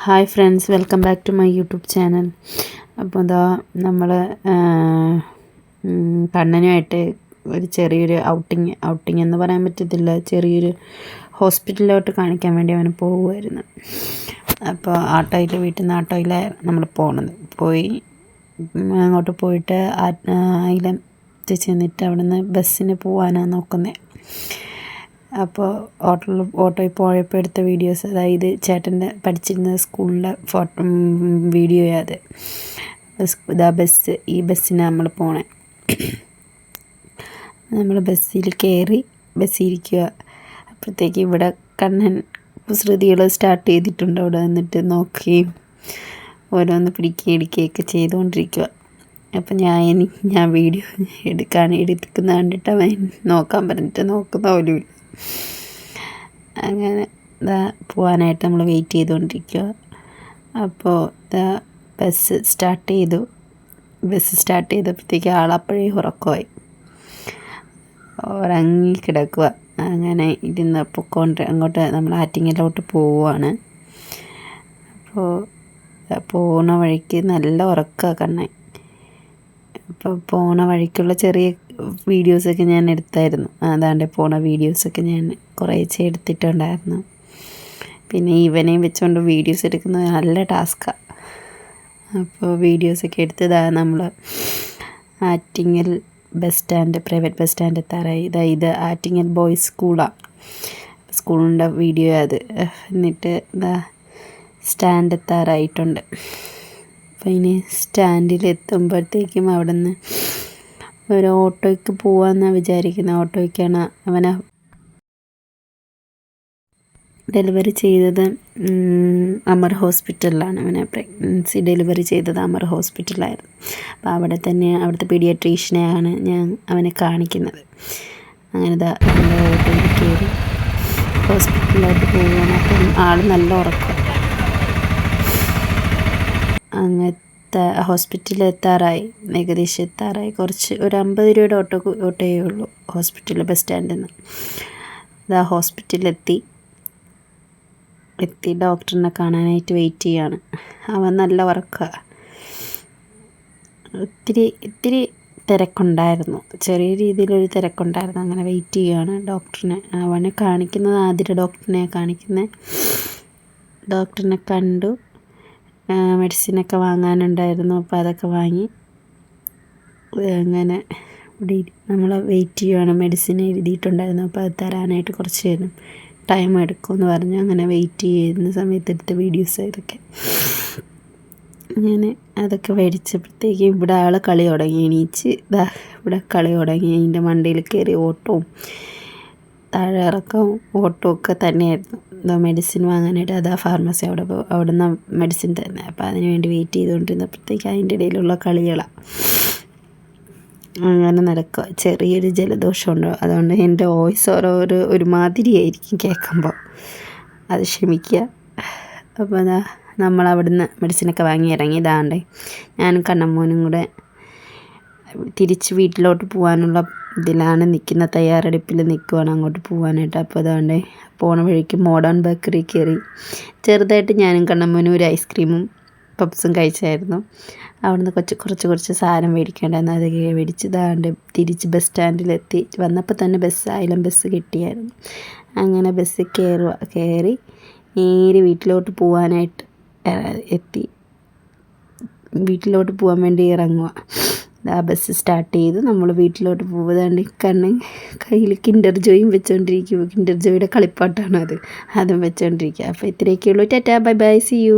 Hi friends, welcome back to my YouTube channel. അപ്പോൾ ഇതാ നമ്മൾ കണ്ണനുമായിട്ട് ഒരു ചെറിയൊരു ഔട്ടിങ് എന്ന് പറയാൻ പറ്റത്തില്ല, ചെറിയൊരു ഹോസ്പിറ്റലിലോട്ട് കാണിക്കാൻ വേണ്ടി അവന് പോവുമായിരുന്നു. അപ്പോൾ വീട്ടിൽ നിന്ന് ആട്ടോയിലാണ് നമ്മൾ പോയി അങ്ങോട്ട് പോയിട്ട് അതിലെത്തി ചെന്നിട്ട് അവിടെ നിന്ന് ബസ്സിന് പോകാനാണ് നോക്കുന്നത്. അപ്പോൾ ഓട്ടോയിൽ പോയപ്പോൾ എടുത്ത വീഡിയോസ്, അതായത് ചേട്ടൻ്റെ പഠിച്ചിരുന്ന സ്കൂളിൻ്റെ വീഡിയോയാണ് അത്. ഈ ബസ്സിനാണ് നമ്മൾ പോണേ. നമ്മൾ ബസ്സിൽ കയറി ബസ്സിരിക്കുക. അപ്പോഴത്തേക്ക് ഇവിടെ കണ്ണൻ കുസൃതികൾ സ്റ്റാർട്ട് ചെയ്തിട്ടുണ്ട്. അവിടെ നിന്നിട്ട് നോക്കുകയും ഓരോന്ന് പിടിക്കുകയൊക്കെ ചെയ്തുകൊണ്ടിരിക്കുക. അപ്പം ഞാൻ വീഡിയോ എടുക്കുന്ന കണ്ടിട്ട് അവൻ നോക്കാൻ പറഞ്ഞിട്ട് നോക്കുന്ന പോലും. അങ്ങനെ പോകാനായിട്ട് നമ്മൾ വെയിറ്റ് ചെയ്തുകൊണ്ടിരിക്കുക. അപ്പോൾ ബസ് സ്റ്റാർട്ട് ചെയ്തപ്പോഴത്തേക്ക് ആളപ്പോഴേ ഉറക്കമായി കിടക്കുക. അങ്ങനെ ഇരുന്ന് അങ്ങോട്ട് നമ്മൾ ആറ്റിങ്ങലോട്ട് പോവുകയാണ്. അപ്പോൾ പോകുന്ന വഴിക്ക് നല്ല ഉറക്കമാണ് കണ്ണൻ. അപ്പോൾ പോണ വഴിക്കുള്ള ചെറിയ വീഡിയോസൊക്കെ ഞാൻ എടുത്തായിരുന്നു. അതാണ്ട് പോണ വീഡിയോസൊക്കെ ഞാൻ കുറേശ്ശെ എടുത്തിട്ടുണ്ടായിരുന്നു. പിന്നെ ഇവനെയും വെച്ചുകൊണ്ട് വീഡിയോസ് എടുക്കുന്നത് നല്ല ടാസ്ക്കാണ്. അപ്പോൾ വീഡിയോസൊക്കെ എടുത്തതാണ് നമ്മൾ ആറ്റിങ്ങൽ പ്രൈവറ്റ് ബസ് സ്റ്റാൻഡ് എത്താറായി. ഇത് ആറ്റിങ്ങൽ ബോയ്സ് സ്കൂളിൻ്റെ വീഡിയോ അത്. എന്നിട്ട് സ്റ്റാൻഡ് എത്താറായിട്ടുണ്ട്. അപ്പോൾ ഇനി സ്റ്റാൻഡിലെത്തുമ്പോഴത്തേക്കും അവിടെ നിന്ന് ഒരു ഓട്ടോയ്ക്ക് പോകാമെന്നാണ് വിചാരിക്കുന്നത്. ഓട്ടോയ്ക്കാണ് അവനെ ഡെലിവറി ചെയ്തത്. അമർ ഹോസ്പിറ്റലിലാണ് അവനെ പ്രഗ്നൻസി ഡെലിവറി ചെയ്തത്. അമർ ഹോസ്പിറ്റലായിരുന്നു. അപ്പോൾ അവിടുത്തെ പീഡിയാട്രീഷ്യനെയാണ് അവനെ കാണിക്കുന്നത്. അങ്ങനെ ഓട്ടോയിൽ കയറി ഹോസ്പിറ്റലിലോട്ട് പോവുകയാണ്. അപ്പം ആൾ നല്ല ഉറക്കം. അങ്ങനത്തെ ഹോസ്പിറ്റലിൽ ഏകദേശം എത്താറായി. ഒരു 50 രൂപയുടെ ഓട്ടോയേ ഉള്ളൂ ഹോസ്പിറ്റലിൽ ബസ് സ്റ്റാൻഡിൽ നിന്ന്. ഹോസ്പിറ്റലിലെത്തി ഡോക്ടറിനെ കാണാനായിട്ട് വെയിറ്റ് ചെയ്യാണ്. അവൻ നല്ല ഉറക്കമാണ്. ഇത്തിരി തിരക്കുണ്ടായിരുന്നു, ചെറിയ രീതിയിലൊരു തിരക്കുണ്ടായിരുന്നു. അങ്ങനെ വെയിറ്റ് ചെയ്യുകയാണ് ഡോക്ടറിനെ. അവനെ കാണിക്കുന്നത് ആതിര ഡോക്ടറിനെയാണ് കാണിക്കുന്നത്. ഡോക്ടറിനെ കണ്ടു. മെഡിസിനൊക്കെ വാങ്ങാനുണ്ടായിരുന്നു. അപ്പോൾ അതൊക്കെ വാങ്ങി അങ്ങനെ നമ്മൾ വെയിറ്റ് ചെയ്യുകയാണ്. മെഡിസിൻ എഴുതിയിട്ടുണ്ടായിരുന്നു. അപ്പോൾ അത് തരാനായിട്ട് കുറച്ച് ടൈം എടുക്കുമെന്ന് പറഞ്ഞു. അങ്ങനെ വെയിറ്റ് ചെയ്യുന്ന സമയത്ത് എടുത്ത വീഡിയോസ് ഇതൊക്കെ. അങ്ങനെ അതൊക്കെ മേടിച്ചപ്പോഴത്തേക്കും ഇവിടെ ആൾ കളി തുടങ്ങി. ഇവിടെ കളി തുടങ്ങി. അതിൻ്റെ മണ്ടയിൽ കയറി ഓട്ടവും താഴെ ഇറക്കവും ഓട്ടവും ഒക്കെ തന്നെയായിരുന്നു. മെഡിസിൻ വാങ്ങാനായിട്ട് ഫാർമസി അവിടെ നിന്ന് മെഡിസിൻ തന്നെ. അപ്പോൾ അതിന് വേണ്ടി വെയിറ്റ് ചെയ്തുകൊണ്ടിരുന്നപ്പോഴത്തേക്ക് അതിൻ്റെ ഇടയിലുള്ള കളികളാണ്. അങ്ങനെ നടക്കുക. ചെറിയൊരു ജലദോഷമുണ്ട്, അതുകൊണ്ട് എൻ്റെ വോയിസ് ഒരുമാതിരിയായിരിക്കും കേൾക്കുമ്പോൾ, അത് ക്ഷമിക്കുക. അപ്പോൾ നമ്മൾ അവിടുന്ന് മെഡിസിനൊക്കെ വാങ്ങി ഇറങ്ങി. ഞാനും കണ്ണമ്മോനും കൂടെ തിരിച്ച് വീട്ടിലോട്ട് പോകാനുള്ള തയ്യാറെടുപ്പിൽ നിൽക്കുവാണ് അങ്ങോട്ട് പോകാനായിട്ട്. അപ്പോൾ പോണ വഴിക്ക് മോഡേൺ ബേക്കറി കയറി. ചെറുതായിട്ട് ഞാനും കണ്ണമ്മോനും ഒരു ഐസ്ക്രീമും പപ്സും കഴിച്ചായിരുന്നു. അവിടുന്ന് കുറച്ച് സാധനം മേടിക്കേണ്ടായിരുന്നു. അത് മേടിച്ച് തിരിച്ച് ബസ് സ്റ്റാൻഡിലെത്തി. വന്നപ്പോൾ തന്നെ ബസ് കിട്ടിയായിരുന്നു. അങ്ങനെ ബസ് കയറി നേരെ വീട്ടിലോട്ട് പോകാനായിട്ട് എത്തി. വീട്ടിലോട്ട് പോകാൻ വേണ്ടി ഇറങ്ങുക. ബസ് സ്റ്റാർട്ട് ചെയ്ത് നമ്മൾ വീട്ടിലോട്ട് പോകുന്നതാണ്ട് കണ്ണ് കയ്യിൽ കിൻഡർ ജോയും വെച്ചുകൊണ്ടിരിക്കും. കിൻഡർ ജോയുടെ കളിപ്പാട്ടാണ് അതും വെച്ചുകൊണ്ടിരിക്കുക. അപ്പോൾ ഇത്രയൊക്കെയുള്ളൂ. Tata, bye bye, see U.